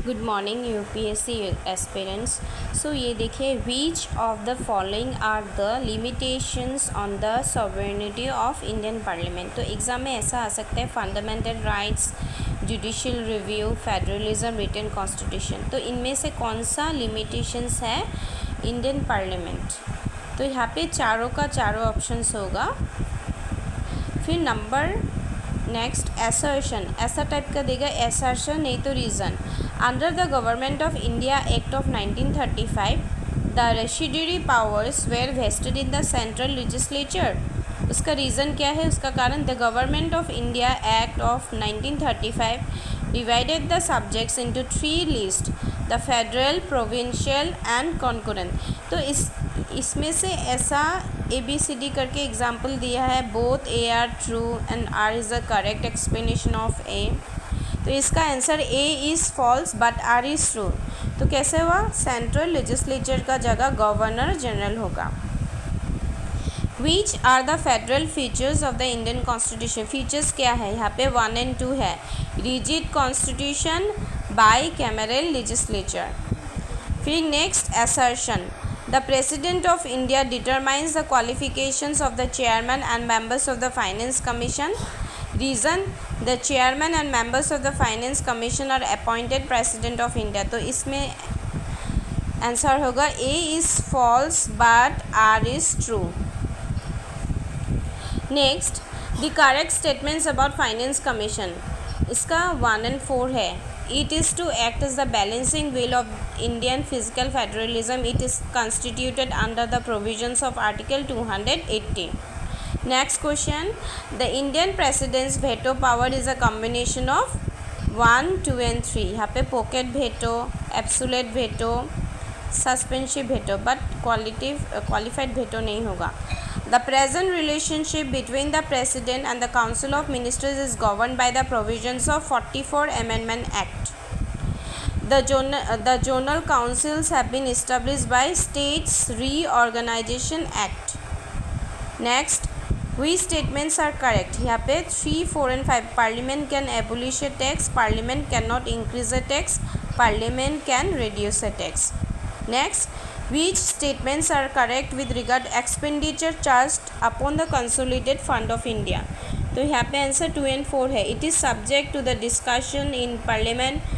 Good morning UPSC aspirants. So ये देखिए, which of the following are the limitations on the sovereignty of Indian parliament. तो exam में ऐसा आ सकता है, fundamental rights, judicial review, federalism, written constitution. तो इनमें से कौन सा लिमिटेशंस है इंडियन पार्लियामेंट? तो यहाँ पे चारों का चारों ऑप्शंस होगा। फिर नंबर नेक्स्ट एसर्शन, ऐसा टाइप का देगा एसर्शन, नहीं तो reason. Under the government of India act of 1935 the residuary powers were vested in the central legislature. उसका रीज़न क्या है? उसका कारण the government of India act of 1935 divided the subjects into 3 list, the federal, provincial and concurrent. तो इसमें से ऐसा ABCD करके एग्जाम्पल दिया है, both A R true and R is the correct explanation of A। तो इसका answer A is false but R is true. तो कैसे हुआ? सेंट्रल लेजिस्लेचर का जगह गवर्नर जनरल होगा। Which are the federal features of the Indian constitution. Features क्या है? यहाँ पे 1 and 2 है। Rigid constitution, bicameral legislature. फिर next assertion, the President of India determines the qualifications of the chairman and members of the Finance Commission. Reason, the chairman and members of the Finance Commission are appointed President of India. तो इसमें answer होगा A is false but R is true. Next, the correct statements about Finance Commission. इसका 1 and 4 है। It is to act as the balancing wheel of Indian physical federalism. It is constituted under the provisions of Article 280. Next question, the Indian President's veto power is a combination of 1, 2 and 3. यहाँ पे pocket veto, absolute veto, suspensive veto, but qualified veto नहीं होगा। The present relationship between the President and the Council of Ministers is governed by the provisions of 44 Amendment Act. The zonal councils have been established by States Reorganization Act. Next, which statements are correct? यहाँ पे 3, 4 and 5. Parliament can abolish a tax, Parliament cannot increase a tax, Parliament can reduce a tax. Next, which statements are correct with regard expenditure charged upon the consolidated fund of India? तो यहाँ पे answer 2 and 4 है। It is subject to the discussion in Parliament.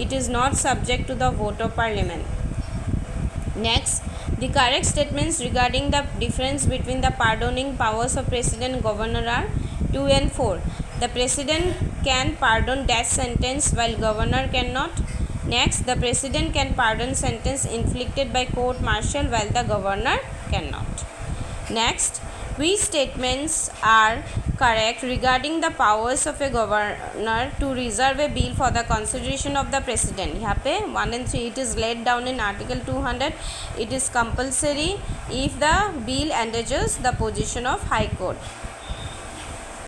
It is not subject to the vote of Parliament. Next, the correct statements regarding the difference between the pardoning powers of President and Governor are 2 and 4. The President can pardon death sentence while Governor cannot. Next, the President can pardon sentence inflicted by court martial while the Governor cannot. Next, which statements are correct regarding the powers of a governor to reserve a bill for the consideration of the President? यहाँ पे 1 and 3. It is laid down in Article 200. It is compulsory if the bill endangers the position of High Court.